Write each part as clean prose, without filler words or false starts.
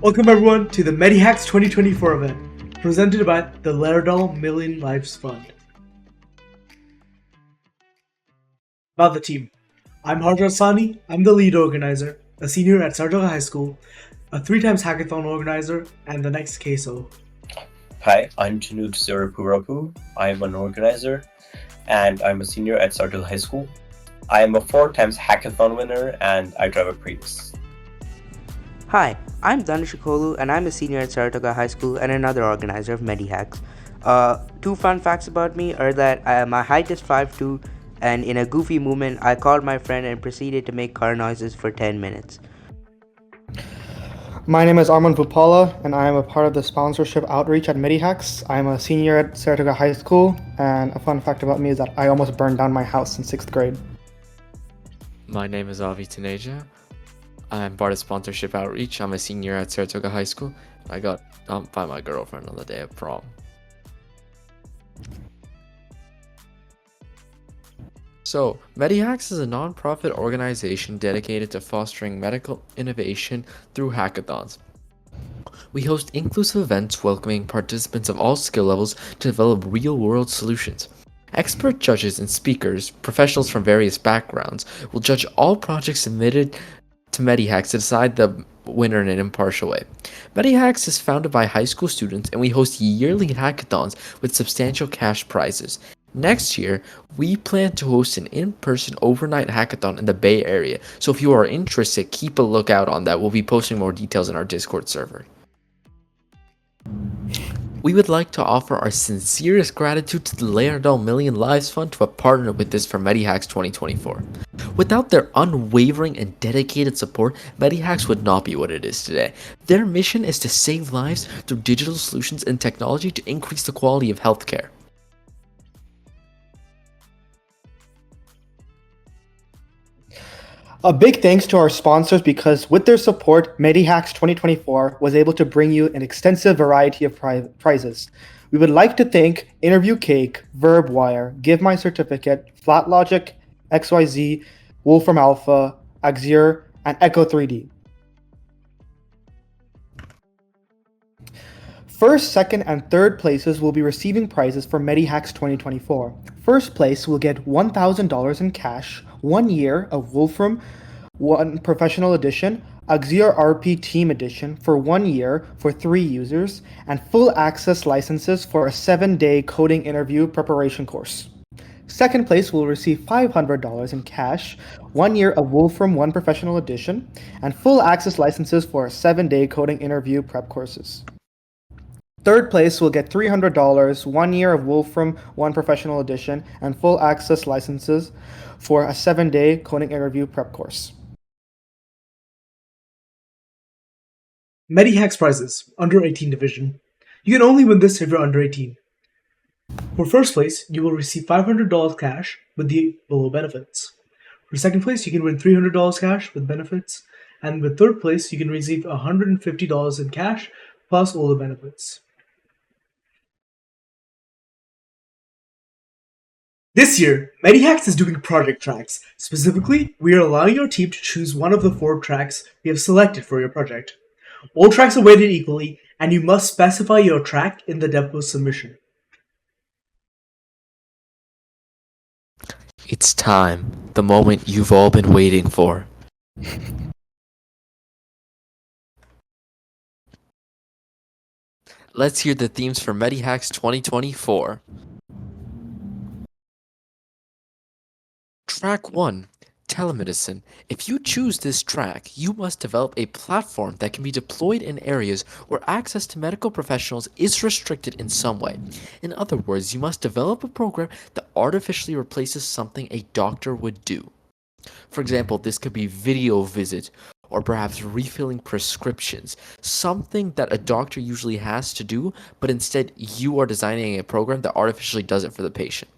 Welcome everyone to the MediHacks 2024 event, presented by the Laerdal Million Lives Fund. About the team. I'm Harjot Sani, I'm the lead organizer, a senior at Saratoga High School, a 3-times hackathon organizer, and the next queso. Hi, I'm Chanud Sirapurapu. I am an organizer, and I'm a senior at Saratoga High School. I am a 4-times hackathon winner, and I drive a Prius. Hi, I'm Danish Kolu, and I'm a senior at Saratoga High School and another organizer of MediHacks. 2 fun facts about me are that my height is 5'2", and in a goofy movement, I called my friend and proceeded to make car noises for 10 minutes. My name is Arman Bupala, and I am a part of the sponsorship outreach at MediHacks. I'm a senior at Saratoga High School, and a fun fact about me is that I almost burned down my house in 6th grade. My name is Avi Taneja. I'm part of sponsorship outreach. I'm a senior at Saratoga High School. I got dumped by my girlfriend on the day of prom. So, MediHacks is a non-profit organization dedicated to fostering medical innovation through hackathons. We host inclusive events welcoming participants of all skill levels to develop real-world solutions. Expert judges and speakers, professionals from various backgrounds, will judge all projects submitted to MediHacks to decide the winner in an impartial way. MediHacks is founded by high school students, and we host yearly hackathons with substantial cash prizes. Next year, we plan to host an in-person overnight hackathon in the Bay Area, so if you are interested, keep a lookout on that. We'll be posting more details in our Discord server. We would like to offer our sincerest gratitude to the Laerdal Million Lives Fund to have partnered with us for MediHacks 2024. Without their unwavering and dedicated support, MediHacks would not be what it is today. Their mission is to save lives through digital solutions and technology to increase the quality of healthcare. A big thanks to our sponsors, because with their support, MediHacks 2024 was able to bring you an extensive variety of prizes. We would like to thank Interview Cake, VerbWire, Give My Certificate, FlatLogic, XYZ, Wolfram Alpha, Axior, and Echo 3D. First, second, and third places will be receiving prizes for MediHacks 2024. First place will get $1,000 in cash, 1 year of Wolfram 1 Professional Edition, Axior RP Team Edition for 1 year for 3 users, and full access licenses for a 7-day coding interview preparation course. Second place will receive $500 in cash, 1 year of Wolfram 1 Professional Edition, and full access licenses for a 7-day coding interview prep courses. Third place will get $300, 1 year of Wolfram 1 Professional Edition, and full access licenses for a 7-day coding interview prep course. MediHacks prizes, under 18 division. You can only win this if you're under 18. For first place, you will receive $500 cash with the below benefits. For second place, you can win $300 cash with benefits. And with third place, you can receive $150 in cash plus all the benefits. This year, MediHacks is doing project tracks. Specifically, we are allowing your team to choose one of the 4 tracks we have selected for your project. All tracks are weighted equally, and you must specify your track in the dev post submission. It's time, the moment you've all been waiting for. Let's hear the themes for MediHacks 2024. Track 1, Telemedicine. If you choose this track, you must develop a platform that can be deployed in areas where access to medical professionals is restricted in some way. In other words, you must develop a program that artificially replaces something a doctor would do. For example, this could be video visit, or perhaps refilling prescriptions, something that a doctor usually has to do, but instead you are designing a program that artificially does it for the patient.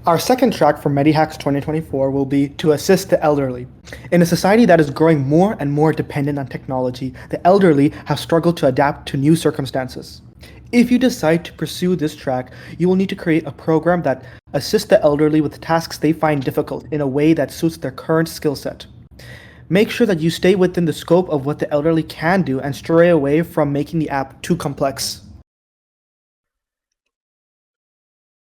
Our second track for MediHacks 2024 will be to assist the elderly. In a society that is growing more and more dependent on technology, the elderly have struggled to adapt to new circumstances. If you decide to pursue this track, you will need to create a program that assists the elderly with tasks they find difficult in a way that suits their current skill set. Make sure that you stay within the scope of what the elderly can do and stray away from making the app too complex.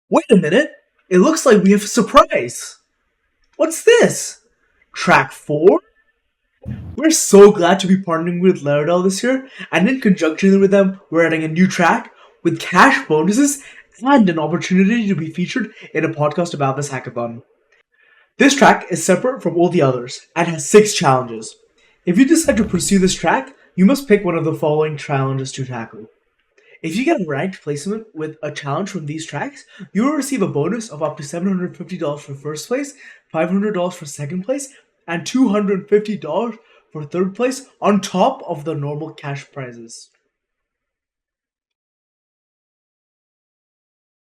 Wait a minute! It looks like we have a surprise! What's this? Track 4? We're so glad to be partnering with Laerdal this year, and in conjunction with them, we're adding a new track with cash bonuses and an opportunity to be featured in a podcast about this hackathon. This track is separate from all the others and has 6 challenges. If you decide to pursue this track, you must pick one of the following challenges to tackle. If you get a ranked placement with a challenge from these tracks, you will receive a bonus of up to $750 for first place, $500 for second place, and $250 for third place on top of the normal cash prizes.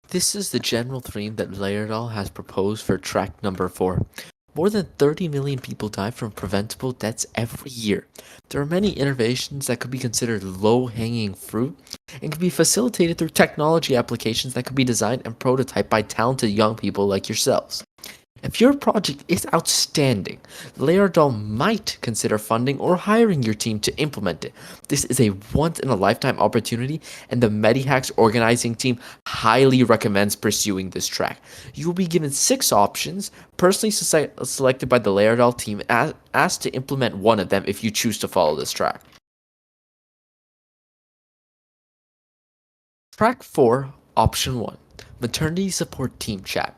This is the general theme that Laerdal has proposed for track number 4. More than 30 million people die from preventable deaths every year. There are many innovations that could be considered low-hanging fruit and can be facilitated through technology applications that could be designed and prototyped by talented young people like yourselves. If your project is outstanding, Laerdal might consider funding or hiring your team to implement it. This is a once-in-a-lifetime opportunity, and the MediHacks organizing team highly recommends pursuing this track. You will be given 6 options, personally selected by the Laerdal team, asked to implement one of them if you choose to follow this track. Track 4, Option 1, Maternity Support Team Chat.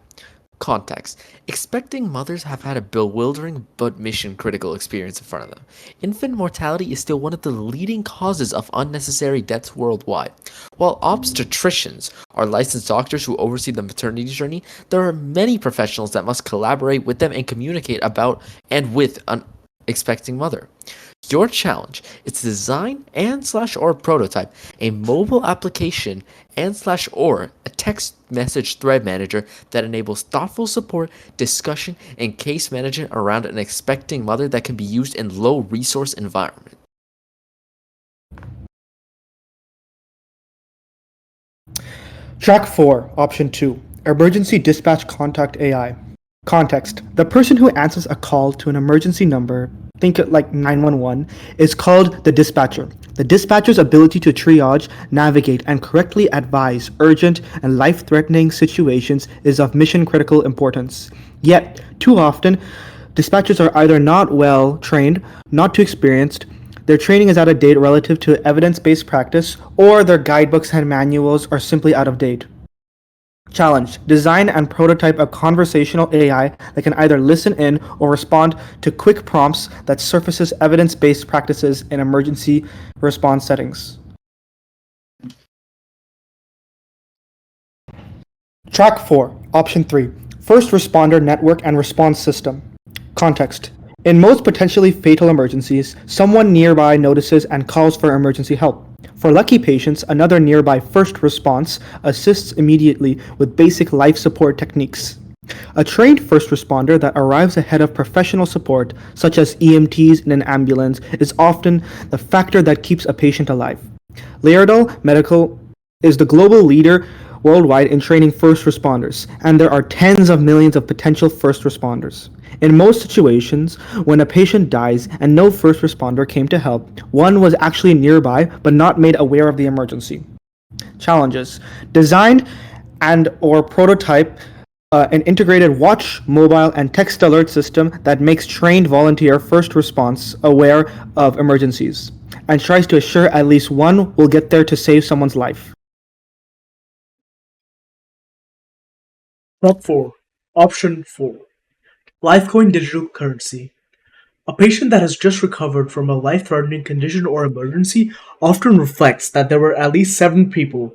Context. Expecting mothers have had a bewildering but mission-critical experience in front of them. Infant mortality is still one of the leading causes of unnecessary deaths worldwide. While obstetricians are licensed doctors who oversee the maternity journey, there are many professionals that must collaborate with them and communicate about and with an expecting mother. Your challenge is to design and/or prototype a mobile application and/or a text message thread manager that enables thoughtful support, discussion, and case management around an expecting mother that can be used in low resource environment. Track 4, Option 2, Emergency Dispatch Contact AI. Context. The person who answers a call to an emergency number, think it like 911, is called the dispatcher. The dispatcher's ability to triage, navigate, and correctly advise urgent and life-threatening situations is of mission-critical importance. Yet, too often, dispatchers are either not well trained, not too experienced, their training is out of date relative to evidence-based practice, or their guidebooks and manuals are simply out of date. Challenge. Design and prototype a conversational AI that can either listen in or respond to quick prompts that surfaces evidence-based practices in emergency response settings. Track 4, Option 3, First Responder Network and Response System. Context. In most potentially fatal emergencies, someone nearby notices and calls for emergency help. For lucky patients, another nearby first response assists immediately with basic life support techniques. A trained first responder that arrives ahead of professional support, such as EMTs in an ambulance, is often the factor that keeps a patient alive. Laerdal Medical is the global leader worldwide in training first responders, and there are tens of millions of potential first responders. In most situations, when a patient dies and no first responder came to help, one was actually nearby but not made aware of the emergency. Challenges. Design and/or prototype an integrated watch, mobile, and text alert system that makes trained volunteer first response aware of emergencies and tries to assure at least one will get there to save someone's life. Top 4. Option 4. Lifecoin digital currency. A patient that has just recovered from a life-threatening condition or emergency often reflects that there were at least 7 people,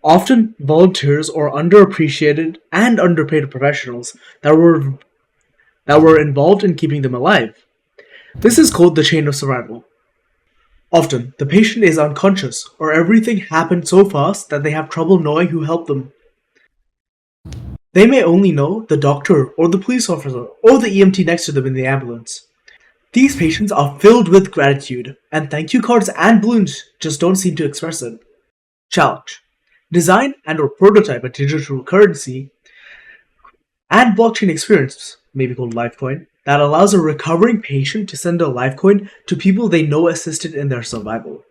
often volunteers or underappreciated and underpaid professionals, that were involved in keeping them alive. This is called the chain of survival. Often, the patient is unconscious, or everything happened so fast that they have trouble knowing who helped them. They may only know the doctor or the police officer or the EMT next to them in the ambulance. These patients are filled with gratitude, and thank you cards and balloons just don't seem to express it. Challenge. Design and or prototype a digital currency and blockchain experience, maybe called Lifecoin, that allows a recovering patient to send a Lifecoin to people they know assisted in their survival.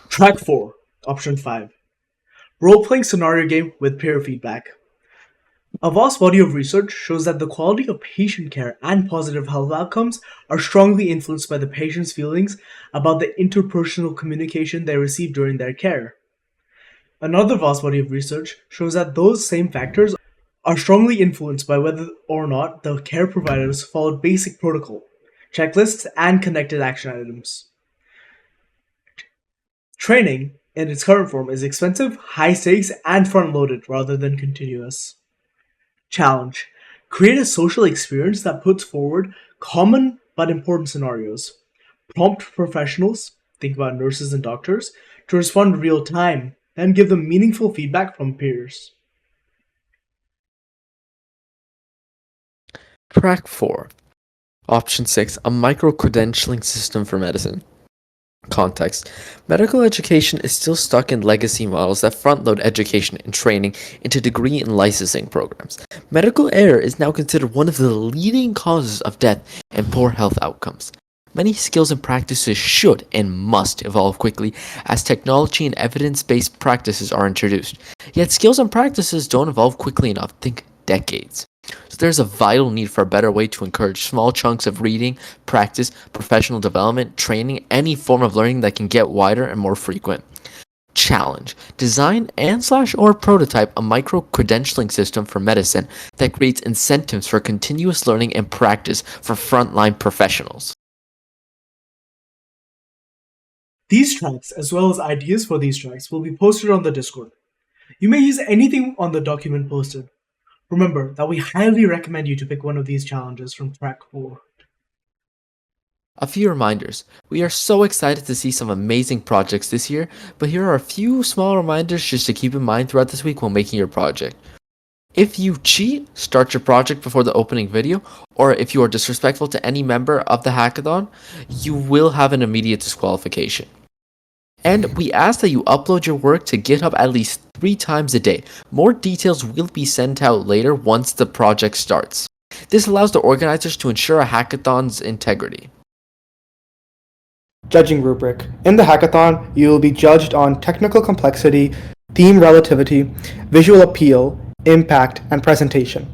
Track 4, Option 5. Role-playing scenario game with peer feedback. A vast body of research shows that the quality of patient care and positive health outcomes are strongly influenced by the patient's feelings about the interpersonal communication they receive during their care. Another vast body of research shows that those same factors are strongly influenced by whether or not the care providers followed basic protocol, checklists, and connected action items. Training, in its current form, is expensive, high stakes, and front-loaded rather than continuous. Challenge. Create a social experience that puts forward common but important scenarios. Prompt professionals, think about nurses and doctors, to respond real time, then give them meaningful feedback from peers. Track 4. Option 6. A micro-credentialing system for medicine. Context. Medical education is still stuck in legacy models that front-load education and training into degree and licensing programs. Medical error is now considered one of the leading causes of death and poor health outcomes. Many skills and practices should and must evolve quickly as technology and evidence-based practices are introduced. Yet skills and practices don't evolve quickly enough, think decades. So there's a vital need for a better way to encourage small chunks of reading, practice, professional development, training, any form of learning that can get wider and more frequent. Challenge. Design and/or prototype a micro-credentialing system for medicine that creates incentives for continuous learning and practice for frontline professionals. These tracks, as well as ideas for these tracks, will be posted on the Discord. You may use anything on the document posted. Remember that we highly recommend you to pick one of these challenges from track 4. A few reminders. We are so excited to see some amazing projects this year, but here are a few small reminders just to keep in mind throughout this week while making your project. If you cheat, start your project before the opening video, or if you are disrespectful to any member of the hackathon, you will have an immediate disqualification. And we ask that you upload your work to GitHub at least 3 times a day. More details will be sent out later once the project starts. This allows the organizers to ensure a hackathon's integrity. Judging rubric. In the hackathon, you will be judged on technical complexity, theme relativity, visual appeal, impact, and presentation.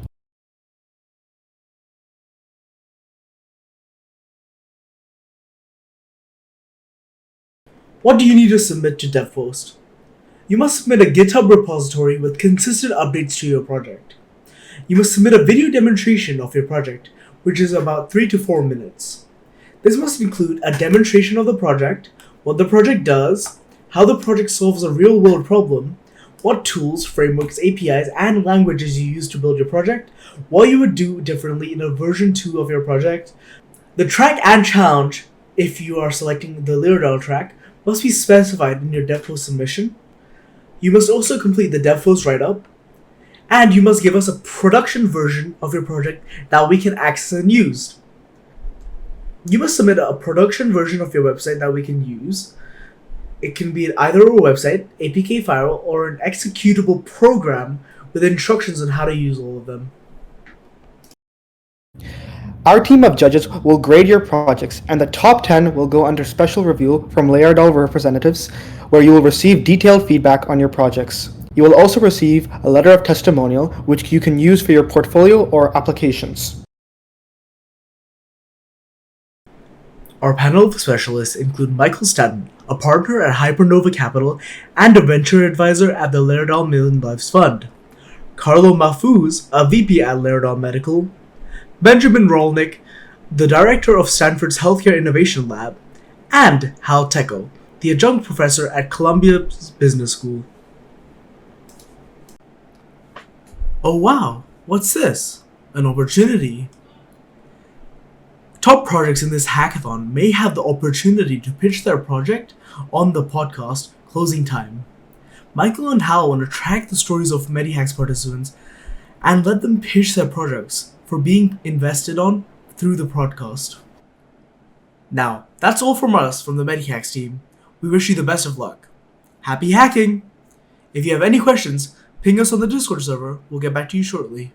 What do you need to submit to DevPost? You must submit a GitHub repository with consistent updates to your project. You must submit a video demonstration of your project, which is about 3 to 4 minutes. This must include a demonstration of the project, what the project does, how the project solves a real-world problem, what tools, frameworks, APIs, and languages you use to build your project, what you would do differently in a version 2 of your project. The track and challenge, if you are selecting the Lyradal track, must be specified in your DevPost submission. You must also complete the DevPost write-up, and you must give us a production version of your project that we can access and use. You must submit a production version of your website that we can use. It can be either a website, APK file, or an executable program with instructions on how to use all of them. Our team of judges will grade your projects, and the top 10 will go under special review from Lyradal representatives, where you will receive detailed feedback on your projects. You will also receive a letter of testimonial, which you can use for your portfolio or applications. Our panel of specialists include Michael Staton, a partner at Hypernova Capital and a venture advisor at the Lyradal Million Lives Fund, Carlo Mahfouz, a VP at Lyradal Medical, Benjamin Rolnick, the director of Stanford's Healthcare Innovation Lab, and Hal Tecco, the adjunct professor at Columbia Business School. Oh wow, what's this? An opportunity. Top projects in this hackathon may have the opportunity to pitch their project on the podcast Closing Time. Michael and Hal want to track the stories of MediHacks participants and let them pitch their projects for being invested on through the podcast. Now, that's all from us from the MediHacks team. We wish you the best of luck. Happy hacking! If you have any questions, ping us on the Discord server. We'll get back to you shortly.